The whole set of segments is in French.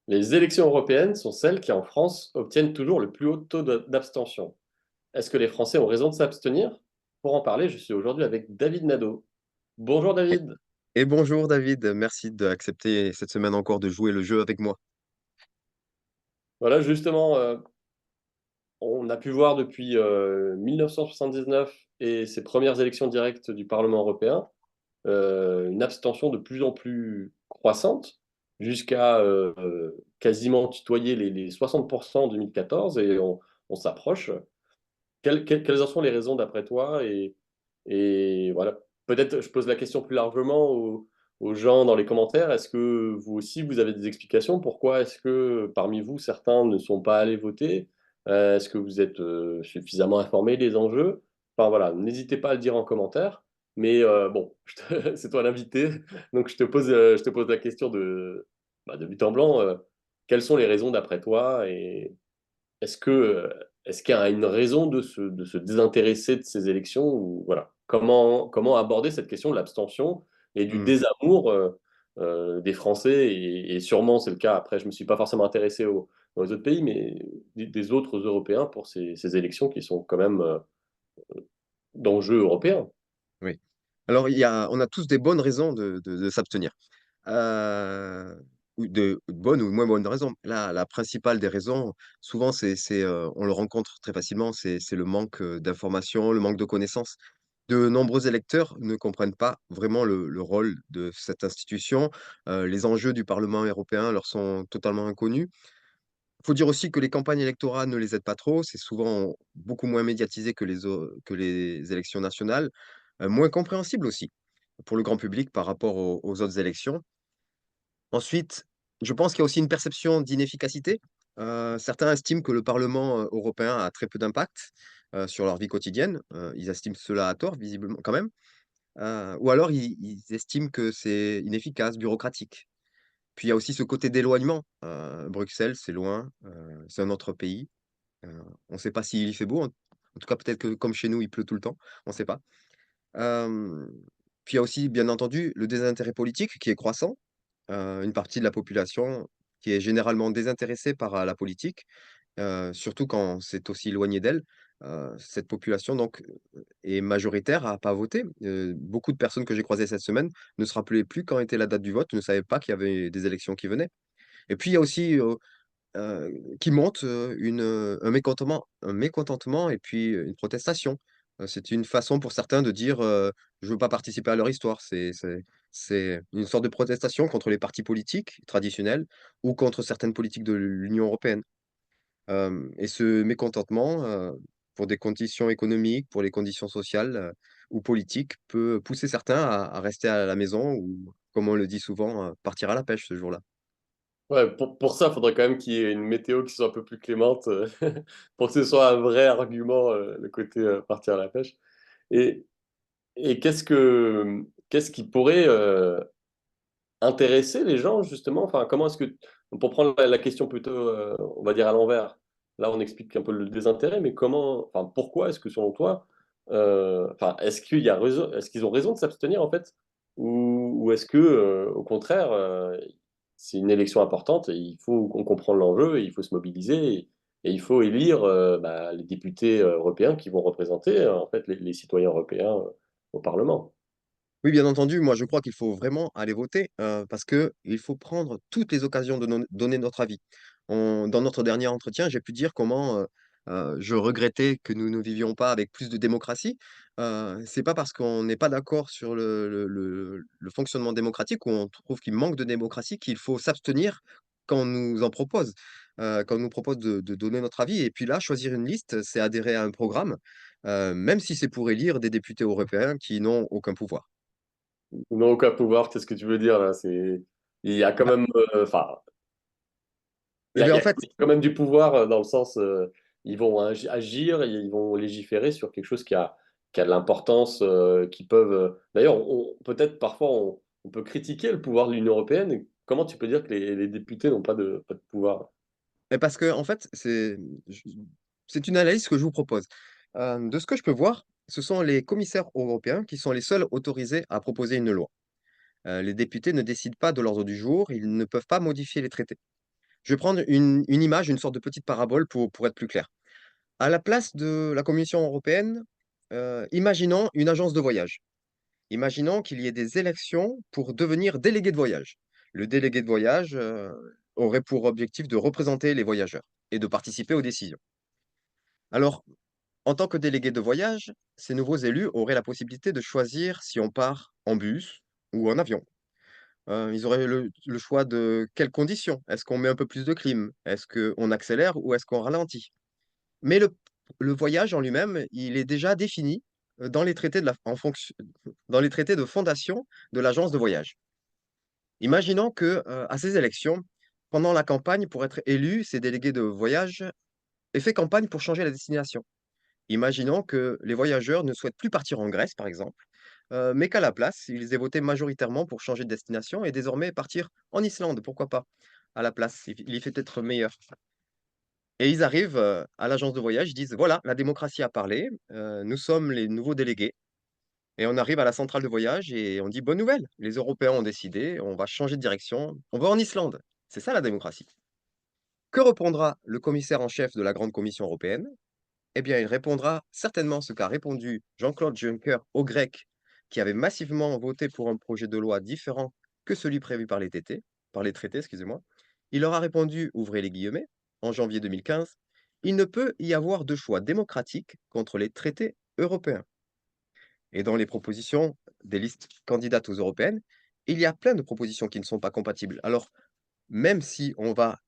Les élections européennes sont celles qui, en France, obtiennent toujours le plus haut taux d'abstention. Est-ce que les Français ont raison de s'abstenir? Pour en parler, je suis aujourd'hui avec David Nadeau. Bonjour Et, David. et bonjour David, merci d'accepter cette semaine encore de jouer le jeu avec moi. Voilà, justement, on a pu voir depuis 1979 et ses premières élections directes du Parlement européen une abstention de plus en plus croissante jusqu'à quasiment tutoyer les 60% en 2014 et on s'approche. Quelles en sont les raisons d'après toi? Et voilà, peut-être je pose la question plus largement aux gens dans les commentaires. Est-ce que vous aussi, vous avez des explications? Pourquoi est-ce que parmi vous, certains ne sont pas allés voter? Est-ce que vous êtes suffisamment informés des enjeux? Enfin voilà, n'hésitez pas à le dire en commentaire. Mais bon, c'est toi l'invité, donc je te pose la question de but en blanc. Quelles sont les raisons d'après toi? Et est-ce qu'il y a une raison de se désintéresser de ces élections ou voilà, comment aborder cette question de l'abstention et du Hmm, désamour des Français et sûrement c'est le cas, après je ne me suis pas forcément intéressé aux autres pays, mais des autres Européens pour ces élections qui sont quand même d'enjeux européens. oui. Alors, on a tous des bonnes raisons de s'abstenir. Euh, ou de bonnes ou moins bonnes raisons. La principale des raisons, souvent, on le rencontre très facilement, c'est le manque d'informations, le manque de connaissances. De nombreux électeurs ne comprennent pas vraiment le rôle de cette institution. Les enjeux du Parlement européen leur sont totalement inconnus. Il faut dire aussi que les campagnes électorales ne les aident pas trop. C'est souvent beaucoup moins médiatisé que les élections nationales. Moins compréhensible aussi pour le grand public par rapport aux autres élections. Ensuite, je pense qu'il y a aussi une perception d'inefficacité. Certains estiment que le Parlement européen a très peu d'impact sur leur vie quotidienne. Ils estiment cela à tort, visiblement, quand même. Ou alors, ils estiment que c'est inefficace, bureaucratique. Puis il y a aussi ce côté d'éloignement. Bruxelles, c'est loin, c'est un autre pays. On ne sait pas s'il y fait beau. En tout cas, peut-être que comme chez nous, il pleut tout le temps. On ne sait pas. Euh, Puis il y a aussi, bien entendu, le désintérêt politique qui est croissant. Une partie de la population qui est généralement désintéressée par la politique, surtout quand c'est aussi éloigné d'elle. Cette population donc est majoritaire à pas voter. Beaucoup de personnes que j'ai croisées cette semaine ne se rappelaient plus quand était la date du vote, ne savaient pas qu'il y avait des élections qui venaient. Et puis il y a aussi qui monte un mécontentement et puis une protestation. C'est une façon pour certains de dire je veux pas participer à leur histoire. C'est une sorte de protestation contre les partis politiques traditionnels ou contre certaines politiques de l'Union européenne. Et ce mécontentement, pour des conditions économiques, pour les conditions sociales ou politiques, peut pousser certains à rester à la maison ou, comme on le dit souvent, partir à la pêche ce jour-là. Ouais, pour ça, il faudrait quand même qu'il y ait une météo qui soit un peu plus clémente pour que ce soit un vrai argument, le côté partir à la pêche. Et, et qu'est-ce qui pourrait intéresser les gens, justement? Enfin, comment est-ce que, pour prendre la question plutôt, on va dire à l'envers, là on explique un peu le désintérêt, mais enfin, pourquoi est-ce que selon toi, enfin, est-ce qu'ils ont raison de s'abstenir en fait? Ou est-ce que, au contraire, c'est une élection importante et il faut qu'on comprenne l'enjeu et il faut se mobiliser et il faut élire bah, les députés européens qui vont représenter en fait les citoyens européens au Parlement. Oui, bien entendu, moi je crois qu'il faut vraiment aller voter parce que il faut prendre toutes les occasions de donner notre avis. Dans notre dernier entretien, j'ai pu dire comment je regrettais que nous ne vivions pas avec plus de démocratie. C'est pas parce qu'on n'est pas d'accord sur le fonctionnement démocratique ou on trouve qu'il manque de démocratie qu'il faut s'abstenir quand on nous en propose, quand on nous propose de donner notre avis. Et puis là, choisir une liste, c'est adhérer à un programme, même si c'est pour élire des députés européens qui n'ont aucun pouvoir. Non, aucun pouvoir, qu'est-ce que tu veux dire là? Il y a quand Bah, même, enfin, eh bien, il y en a fait, quand même du pouvoir dans le sens, ils vont agir, et ils vont légiférer sur quelque chose qui a de l'importance, qui peuvent. D'ailleurs, peut-être parfois on peut critiquer le pouvoir de l'Union européenne. Et comment tu peux dire que les députés n'ont pas de pouvoir? parce que en fait, je- c'est une analyse que je vous propose. De ce que je peux voir, ce sont les commissaires européens qui sont les seuls autorisés à proposer une loi. Les députés ne décident pas de l'ordre du jour, ils ne peuvent pas modifier les traités. Je vais prendre une image, une sorte de petite parabole pour être plus clair. À la place de la Commission européenne, imaginons une agence de voyage. Imaginons qu'il y ait des élections pour devenir délégué de voyage. Le délégué de voyage aurait pour objectif de représenter les voyageurs et de participer aux décisions. Alors, en tant que délégué de voyage, ces nouveaux élus auraient la possibilité de choisir si on part en bus ou en avion. Ils auraient le choix de quelles conditions. Est-ce qu'on met un peu plus de clim? Est-ce qu'on accélère ou est-ce qu'on ralentit? Mais le voyage en lui-même, il est déjà défini dans les traités dans les traités de fondation de l'agence de voyage. Imaginons que, à ces élections, pendant la campagne, pour être élu, ces délégués de voyage aient fait campagne pour changer la destination. Imaginons que les voyageurs ne souhaitent plus partir en Grèce, par exemple, mais qu'à la place, ils aient voté majoritairement pour changer de destination et désormais partir en Islande, pourquoi pas? À la place, il y fait peut-être meilleur. Et ils arrivent, à l'agence de voyage, ils disent: «Voilà, la démocratie a parlé, nous sommes les nouveaux délégués». Et on arrive à la centrale de voyage et on dit: «Bonne nouvelle, les Européens ont décidé, on va changer de direction, on va en Islande». C'est ça la démocratie. Que répondra le commissaire en chef de la grande commission européenne? Eh bien, il répondra certainement ce qu'a répondu Jean-Claude Juncker aux Grecs qui avaient massivement voté pour un projet de loi différent que celui prévu par les traités, excusez-moi. Il leur a répondu, ouvrez les guillemets, en janvier 2015, il ne peut y avoir de choix démocratique contre les traités européens. Et dans les propositions des listes candidates aux européennes, il y a plein de propositions qui ne sont pas compatibles. Alors, même si on va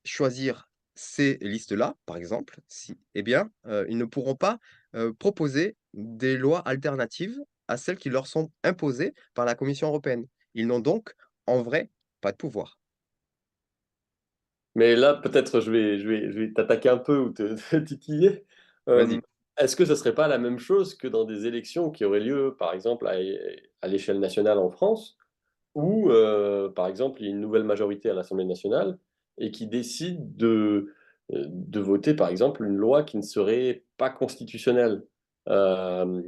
choisir ces listes-là, par exemple, eh bien, ils ne pourront pas, proposer des lois alternatives à celles qui leur sont imposées par la Commission européenne. Ils n'ont donc, en vrai, pas de pouvoir. Mais là, peut-être, je vais t'attaquer un peu ou te titiller. Euh, Vas-y. Est-ce que ça serait pas la même chose que dans des élections qui auraient lieu, par exemple, à l'échelle nationale en France, où, par exemple, il y a une nouvelle majorité à l'Assemblée nationale et qui décide de voter, par exemple, une loi qui ne serait pas constitutionnelle? Euh,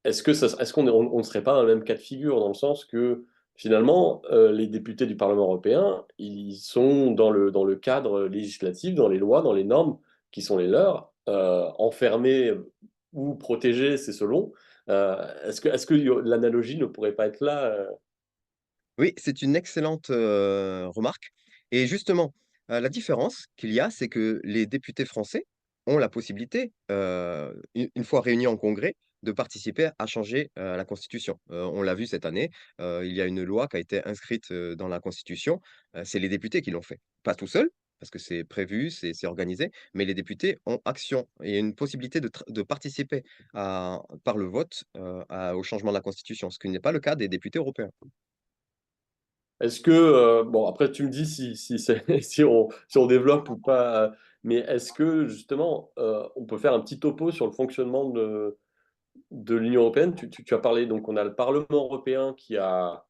est-ce qu'on ne serait pas dans le même cas de figure, dans le sens que finalement, les députés du Parlement européen, ils sont dans le cadre législatif, dans les lois, dans les normes qui sont les leurs, enfermés ou protégés, c'est selon. Est-ce que l'analogie ne pourrait pas être là? Oui, c'est une excellente, remarque et justement, la différence qu'il y a, c'est que les députés français ont la possibilité, une fois réunis en congrès, de participer à changer, la constitution. On l'a vu cette année, il y a une loi qui a été inscrite, dans la constitution, c'est les députés qui l'ont fait. Pas tout seuls, parce que c'est prévu, c'est organisé, mais les députés ont action et une possibilité de participer par le vote, au changement de la constitution, ce qui n'est pas le cas des députés européens. Est-ce que, bon, après, tu me dis si on développe ou pas, mais est-ce que justement, on peut faire un petit topo sur le fonctionnement de l'Union européenne? Tu as parlé, donc on a le Parlement européen qui est à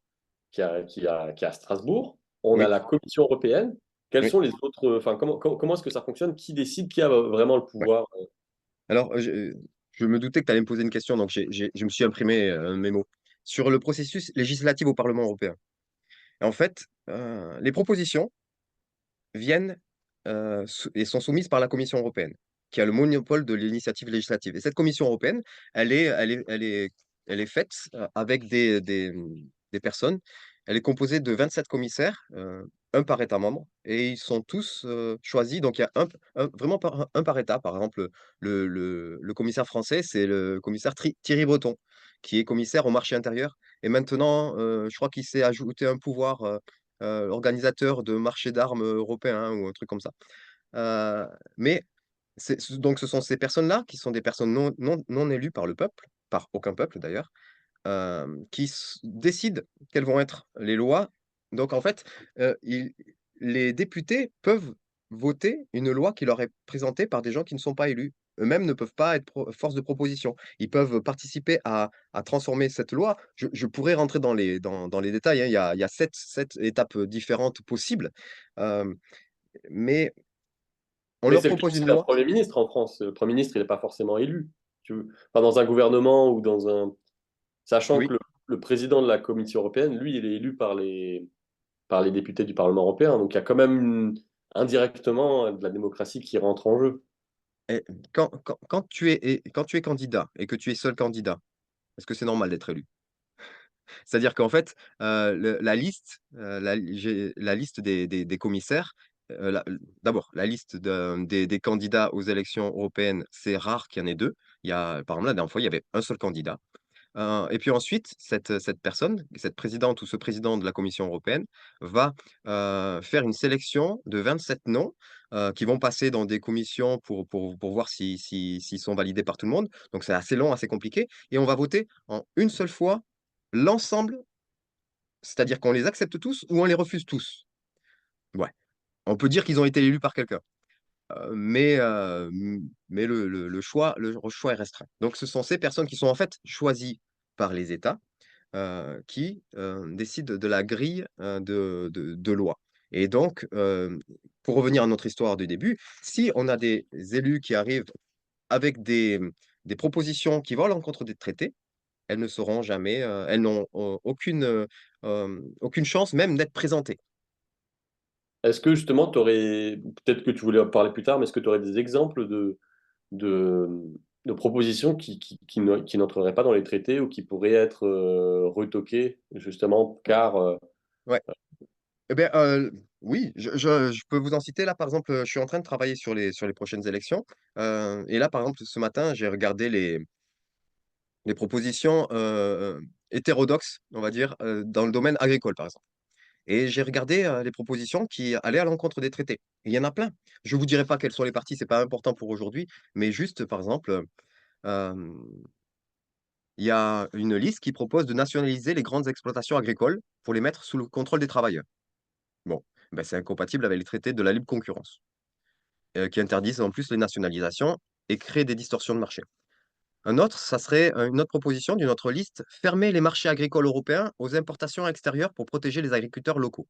Strasbourg, on a Oui, la Commission européenne. Quels oui. sont les autres, enfin, comment est-ce que ça fonctionne? Qui décide? Qui a vraiment le Ouais. pouvoir? Alors, je me doutais que tu allais me poser une question, donc je me suis imprimé, un mémo. Sur le processus législatif au Parlement européen. En fait, les propositions viennent, et sont soumises par la Commission européenne, qui a le monopole de l'initiative législative. Et cette Commission européenne, elle est faite, avec des personnes. Elle est composée de 27 commissaires, 1 par État membre et ils sont tous, choisis. Donc il y a vraiment par 1 par État. Par exemple, le commissaire français, c'est le commissaire Thierry Breton, qui est commissaire au marché intérieur et maintenant, je crois qu'il s'est ajouté un pouvoir, organisateur de marché d'armes, européen ou un truc comme ça. Heu, mais donc ce sont ces personnes-là qui sont des personnes non élues par le peuple, par aucun peuple d'ailleurs, qui décident quelles vont être les lois. Donc en fait, les députés peuvent voter une loi qui leur est présentée par des gens qui ne sont pas élus. Eux-mêmes ne peuvent pas être force de proposition. Ils peuvent participer à transformer cette loi. Je pourrais rentrer dans les détails, hein. Il y a 7 étapes différentes possibles, hem, mais on Mais leur c'est le cas propose aussi une d'un loi. Premier ministre en France. Le Premier ministre, il n'est pas forcément élu. Enfin, dans un gouvernement ou dans un. Sachant que Oui. le président de la Commission européenne, lui, il est élu par les députés du Parlement européen. Donc il y a quand même indirectement de la démocratie qui rentre en jeu. Et quand tu es candidat et que tu es seul candidat, est-ce que c'est normal d'être élu? C'est-à-dire qu'en fait, la liste, la liste des commissaires, d'abord, la liste des candidats aux élections européennes, c'est rare qu'il y en ait deux. Il y a, par exemple, la dernière fois, il y avait un seul candidat. Et puis ensuite, cette personne, cette présidente ou ce président de la Commission européenne va faire une sélection de 27 noms qui vont passer dans des commissions pour voir s'ils sont validés par tout le monde. Donc c'est assez long, assez compliqué. Et on va voter en une seule fois l'ensemble, c'est-à-dire qu'on les accepte tous ou on les refuse tous. Ouais. On peut dire qu'ils ont été élus par quelqu'un. Mais le choix est restreint. Donc ce sont ces personnes qui sont en fait choisies par les États qui décide de la grille de loi. Et donc, pour revenir à notre histoire du début, si on a des élus qui arrivent avec des propositions qui vont à l'encontre des traités, elles ne seront jamais, elles n'ont aucune chance même d'être présentées. Est-ce que justement, tu aurais, peut-être que tu voulais en parler plus tard, mais est-ce que tu aurais des exemples de, de propositions qui n'entreraient pas dans les traités ou qui pourraient être retoquées, justement, car Ouais. Eh bien, oui, je peux vous en citer là, par exemple, je suis en train de travailler sur les prochaines élections. Et là, par exemple, ce matin, j'ai regardé les propositions hétérodoxes, on va dire, dans le domaine agricole, par exemple. Et j'ai regardé les propositions qui allaient à l'encontre des traités. Et il y en a plein. Je ne vous dirai pas quelles sont les parties, c'est pas important pour aujourd'hui, mais juste, par exemple, euh, il y a une liste qui propose de nationaliser les grandes exploitations agricoles pour les mettre sous le contrôle des travailleurs. Bon, ben, c'est incompatible avec les traités de la libre concurrence, qui interdisent en plus les nationalisations et créent des distorsions de marché. Un autre, ça serait une autre proposition d'une autre liste, fermer les marchés agricoles européens aux importations extérieures pour protéger les agriculteurs locaux.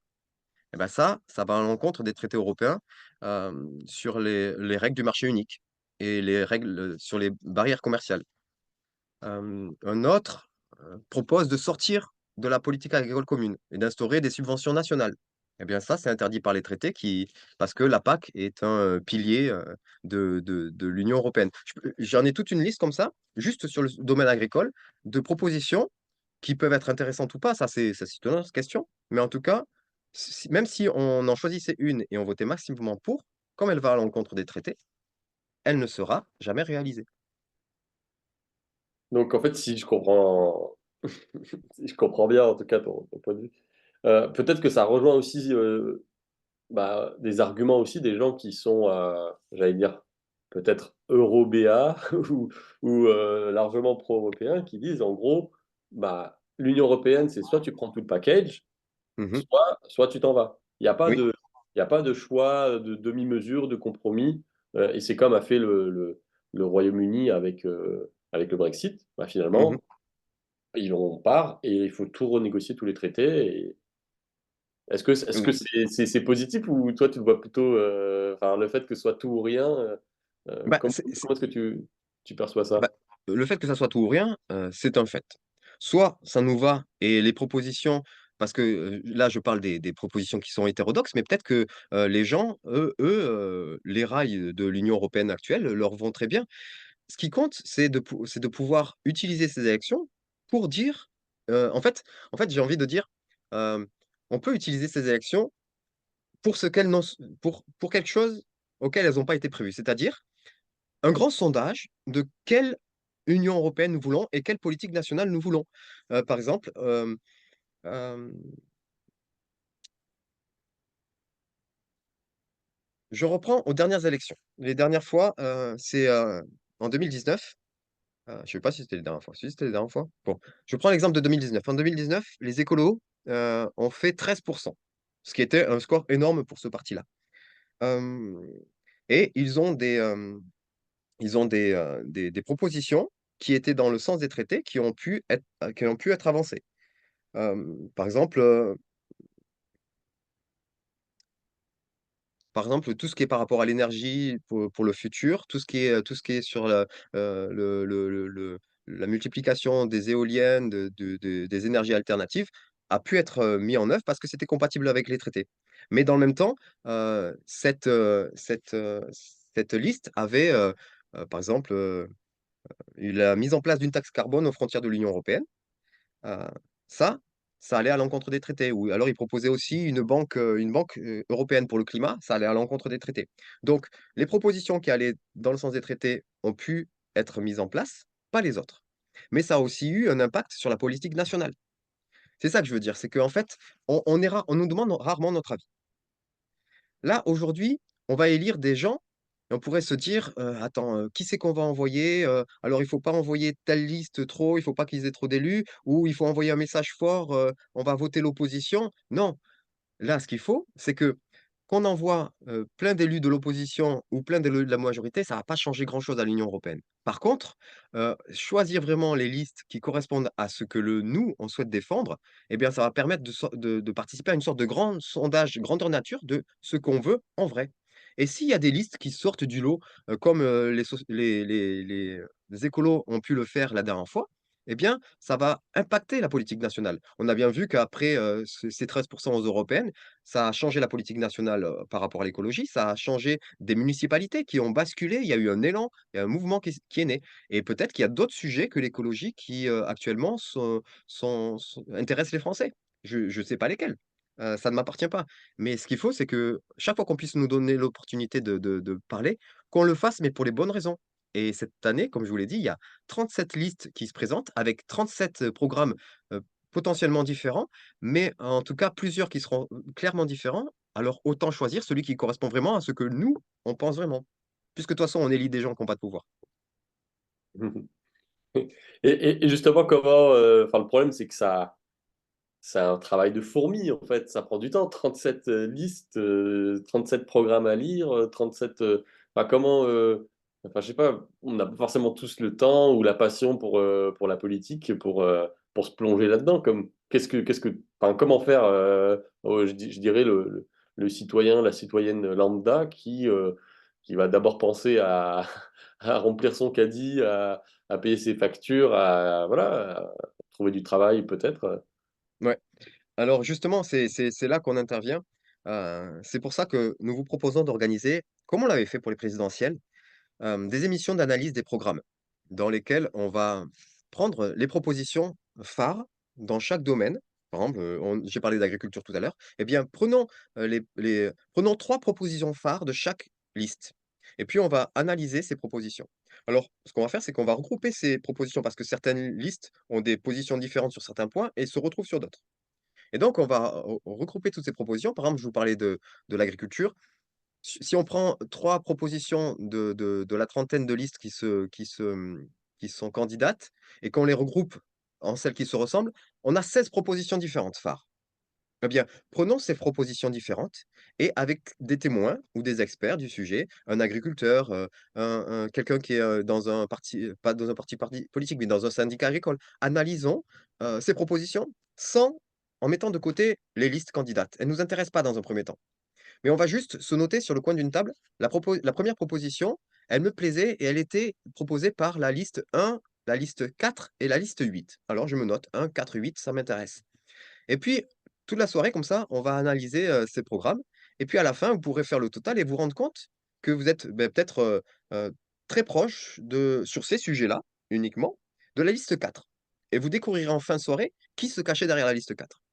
Et ben ça va à l'encontre des traités européens sur les règles du marché unique et les règles sur les barrières commerciales. Un autre propose de sortir de la politique agricole commune et d'instaurer des subventions nationales. Eh bien, ça, c'est interdit par les traités parce que la PAC est un pilier de l'Union européenne. J'en ai toute une liste comme ça, juste sur le domaine agricole, de propositions qui peuvent être intéressantes ou pas. Ça, c'est une autre question. Mais en tout cas, même si on en choisissait une et on votait massivement pour, comme elle va à l'encontre des traités, elle ne sera jamais réalisée. donc en fait, si je comprends, si je comprends bien en tout cas ton point de vue, peut-être que ça rejoint aussi des arguments aussi des gens qui sont, j'allais dire, peut-être euro-BA ou largement pro-européens, qui disent en gros, l'Union européenne, c'est soit tu prends tout le package, Mhm. soit tu t'en vas. Oui. Il y a pas de choix de demi-mesure, de compromis. Et c'est comme a fait le Royaume-Uni avec le Brexit. Mhm. Finalement, on part et il faut tout renégocier, tous les traités. Est-ce que Oui. c'est positif ou toi tu le vois plutôt, enfin, le fait que ce soit tout ou rien, Bah, comment est-ce que tu perçois ça? bah, le fait que ça soit tout ou rien, c'est un fait. Soit ça nous va et les propositions, parce que là je parle des propositions qui sont hétérodoxes, mais peut-être que les gens, les rails de l'Union européenne actuelle leur vont très bien. Ce qui compte, c'est de pouvoir utiliser ces élections pour dire, en fait, j'ai envie de dire, euh, on peut utiliser ces élections pour ce qu'elles n'ont, pour quelque chose auquel elles n'ont pas été prévues. C'est-à-dire, un grand sondage de quelle Union européenne nous voulons et quelle politique nationale nous voulons. Par exemple, euh, je reprends aux dernières élections. Les dernières fois, c'est en 2019. Je ne sais pas si c'était les dernières fois. Si c'était les dernières fois. Bon, je prends l'exemple de 2019. En 2019, les écolos ont fait 13%, ce qui était un score énorme pour ce parti-là. Euh, et ils ont des propositions qui étaient dans le sens des traités qui ont pu être avancées. Par exemple, tout ce qui est par rapport à l'énergie pour le futur, tout ce qui est sur la multiplication des éoliennes, des énergies alternatives, a pu être mis en œuvre parce que c'était compatible avec les traités. Mais dans le même temps, cette liste avait, par exemple, eu la mise en place d'une taxe carbone aux frontières de l'Union européenne. Heu, ça, ça allait à l'encontre des traités. Ou alors ils proposaient aussi une banque, européenne pour le climat, ça allait à l'encontre des traités. Donc les propositions qui allaient dans le sens des traités ont pu être mises en place, pas les autres. Mais ça a aussi eu un impact sur la politique nationale. C'est ça que je veux dire, c'est qu'en fait, on nous demande rarement notre avis. Là, aujourd'hui, on va élire des gens et on pourrait se dire, «Attends, qui c'est qu'on va envoyer? Alors il faut pas envoyer telle liste trop, il faut pas qu'ils aient trop d'élus ou il faut envoyer un message fort, on va voter l'opposition». Non, là, ce qu'il faut, c'est que qu'on envoie, plein d'élus de l'opposition ou plein d'élus de la majorité, ça va pas changer grand-chose à l'Union européenne. Par contre, choisir vraiment les listes qui correspondent à ce que nous, on souhaite défendre, eh bien, ça va permettre de participer à une sorte de grand sondage grandeur nature de ce qu'on veut en vrai. Et s'il y a des listes qui sortent du lot, comme, les écolos ont pu le faire la dernière fois, eh bien, ça va impacter la politique nationale. On a bien vu qu'après, ces 13 aux européennes, ça a changé la politique nationale, par rapport à l'écologie, ça a changé des municipalités qui ont basculé, il y a eu un élan, il y a un mouvement qui est né et peut-être qu'il y a d'autres sujets que l'écologie qui, actuellement intéressent les Français. Je ne sais pas lesquels, ça ne m'appartient pas. Mais ce qu'il faut, c'est que chaque fois qu'on puisse nous donner l'opportunité de parler, qu'on le fasse, mais pour les bonnes raisons. Et cette année, comme je vous l'ai dit, il y a 37 listes qui se présentent avec 37 programmes, potentiellement différents, mais en tout cas plusieurs qui seront, clairement différents. Alors autant choisir celui qui correspond vraiment à ce que nous, on pense vraiment. Puisque de toute façon, on élit des gens qui ont pas de pouvoir. Et justement, comment. Enfin, le problème, c'est que c'est un travail de fourmi, en fait. Ça prend du temps. 37 listes, 37 programmes à lire, 37. Enfin, comment. Enfin, je sais pas, on n'a pas forcément tous le temps ou la passion pour la politique, pour se plonger là-dedans. Enfin, comment faire, je dirais, le citoyen, la citoyenne lambda qui va d'abord penser à remplir son caddie, à payer ses factures, voilà, à trouver du travail peut-être. Ouais. Alors justement, c'est là qu'on intervient. C'est pour ça que nous vous proposons d'organiser, comme on l'avait fait pour les présidentielles, des émissions d'analyse des programmes, dans lesquelles on va prendre les propositions phares dans chaque domaine. Par exemple, j'ai parlé d'agriculture tout à l'heure. Eh bien, prenons 3 propositions phares de chaque liste et puis on va analyser ces propositions. Alors, ce qu'on va faire, c'est qu'on va regrouper ces propositions parce que certaines listes ont des positions différentes sur certains points et se retrouvent sur d'autres. Et donc on va regrouper toutes ces propositions. Par exemple, je vous parlais de l'agriculture. Si on prend 3 propositions de la trentaine de listes qui sont candidates et qu'on les regroupe en celles qui se ressemblent, on a 16 propositions différentes phares. Eh bien, prenons ces propositions différentes et avec des témoins ou des experts du sujet, un agriculteur, quelqu'un qui est, dans un parti, pas dans un parti politique, mais dans un syndicat agricole. Analysons, ces propositions sans en mettant de côté les listes candidates. Elles ne nous intéressent pas dans un premier temps. Mais on va juste se noter sur le coin d'une table, la première proposition, elle me plaisait et elle était proposée par la liste 1, la liste 4 et la liste 8. Alors je me note 1, 4, 8, ça m'intéresse. Et puis, toute la soirée comme ça, on va analyser, ces programmes et puis à la fin, vous pourrez faire le total et vous rendre compte que vous êtes, peut-être, très proche sur ces sujets-là, uniquement, de la liste 4. Et vous découvrirez en fin de soirée qui se cachait derrière la liste 4.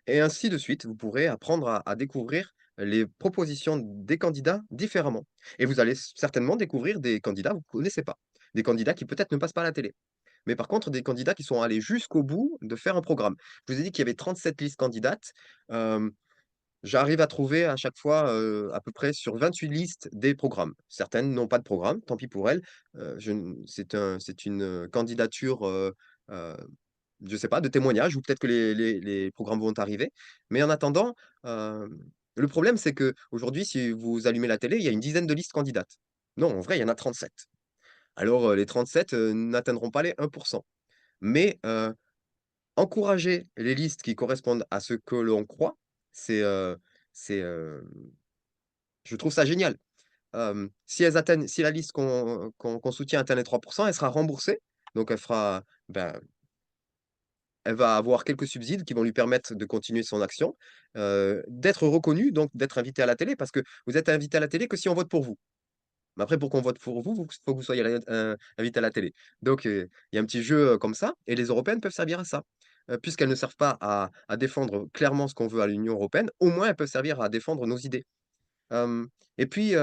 Et ainsi de suite, vous pourrez apprendre à découvrir les propositions des candidats différemment. Et vous allez certainement découvrir des candidats que vous ne connaissez pas. Des candidats qui peut-être ne passent pas à la télé. Mais par contre, des candidats qui sont allés jusqu'au bout de faire un programme. Je vous ai dit qu'il y avait 37 listes candidates. Hem, J'arrive à trouver à chaque fois, à peu près sur 28 listes des programmes. Certaines n'ont pas de programme, tant pis pour elles. Je n c'est une, candidature, heu, je sais pas, de témoignage ou peut-être que les programmes vont arriver. Mais en attendant, le problème, c'est qu'aujourd'hui, si vous allumez la télé, il y a une dizaine de listes candidates. Non, en vrai, il y en a 37. Alors, les 37, n'atteindront pas les 1. Mais, encourager les listes qui correspondent à ce que l'on croit, c'est, c'est, je trouve ça génial. Si la liste qu'on soutient atteint les 3, elle sera remboursée. Donc elle fera, ben, elle va avoir quelques subsides qui vont lui permettre de continuer son action, d'être reconnue, donc d'être invitée à la télé, parce que vous êtes invité à la télé que si on vote pour vous. Mais après, pour qu'on vote pour vous, il faut que vous soyez invité à la télé. Donc, il y a un petit jeu comme ça, et les européennes peuvent servir à ça. Puisqu'elles ne servent pas à défendre clairement ce qu'on veut à l'Union européenne, au moins elles peuvent servir à défendre nos idées. Et puis,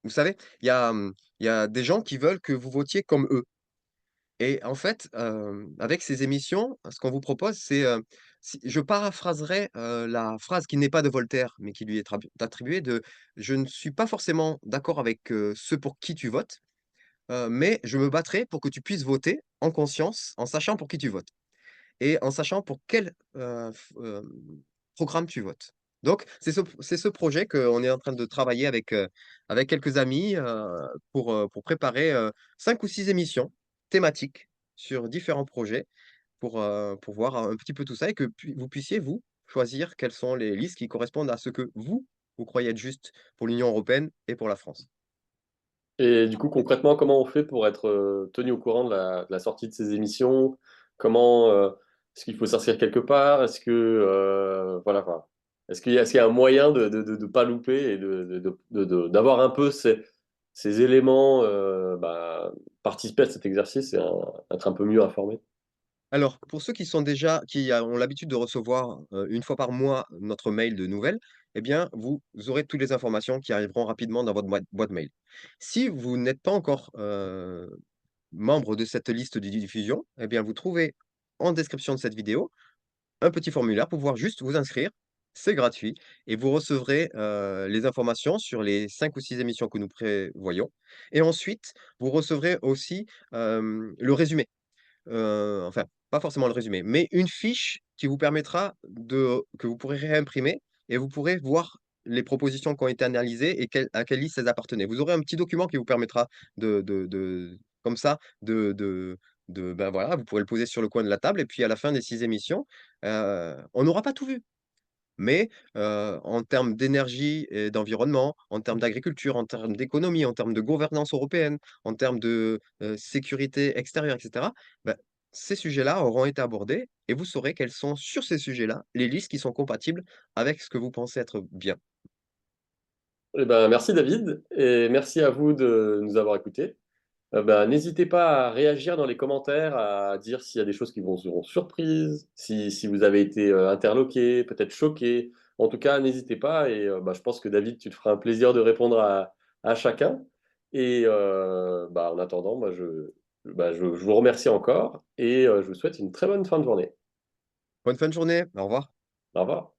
vous savez, il y a des gens qui veulent que vous votiez comme eux. Et en fait, avec ces émissions, ce qu'on vous propose, c'est, si je paraphraserai, la phrase qui n'est pas de Voltaire, mais qui lui est attribuée de: «Je ne suis pas forcément d'accord avec, ceux pour qui tu votes, mais je me battrai pour que tu puisses voter en conscience, en sachant pour qui tu votes et en sachant pour quel, programme tu votes». Donc c'est ce projet qu'on est en train de travailler avec quelques amis, pour préparer, 5 ou 6 émissions thématiques sur différents projets pour voir un petit peu tout ça et que vous puissiez, vous, choisir quelles sont les listes qui correspondent à ce que vous, vous croyez être juste pour l'Union européenne et pour la France. Et du coup, concrètement, comment on fait pour être tenu au courant de la sortie de ces émissions? Comment est-ce qu'il faut s'inscrire quelque part? Est-ce que voilà, enfin, est-ce qu'il y a un moyen de pas louper et d'avoir un peu ces éléments, bah, participer à cet exercice et être un peu mieux informé? Alors, pour ceux qui sont déjà qui ont l'habitude de recevoir, 1 fois par mois notre mail de nouvelles, eh bien, vous aurez toutes les informations qui arriveront rapidement dans votre boîte mail. Si vous n'êtes pas encore, membre de cette liste de diffusion, eh bien, vous trouvez en description de cette vidéo un petit formulaire pour pouvoir juste vous inscrire. C'est gratuit et vous recevrez, les informations sur les 5 ou 6 émissions que nous prévoyons et ensuite, vous recevrez aussi, le résumé. Enfin, pas forcément le résumé, mais une fiche qui vous permettra que vous pourrez réimprimer et vous pourrez voir les propositions qui ont été analysées et à quelle liste elles appartenaient. Vous aurez un petit document qui vous permettra comme ça, ben, voilà, vous pourrez le poser sur le coin de la table et puis à la fin des 6 émissions, on n'aura pas tout vu. Mais, en termes d'énergie et d'environnement, en termes d'agriculture, en termes d'économie, en termes de gouvernance européenne, en termes de, sécurité extérieure et cetera, bah, ces sujets-là auront été abordés et vous saurez quelles sont, sur ces sujets-là, les listes qui sont compatibles avec ce que vous pensez être bien. Eh ben, merci David et merci à vous de nous avoir écoutés. Ben, n'hésitez pas à réagir dans les commentaires, à dire s'il y a des choses qui vous seront surprises, si vous avez été interloqué, peut-être choqué. En tout cas, n'hésitez pas et bah, je pense que David, tu te feras un plaisir de répondre à chacun. Et bah, en attendant, moi, je vous remercie encore et je vous souhaite une très bonne fin de journée. Bonne fin de journée, au revoir. Au revoir.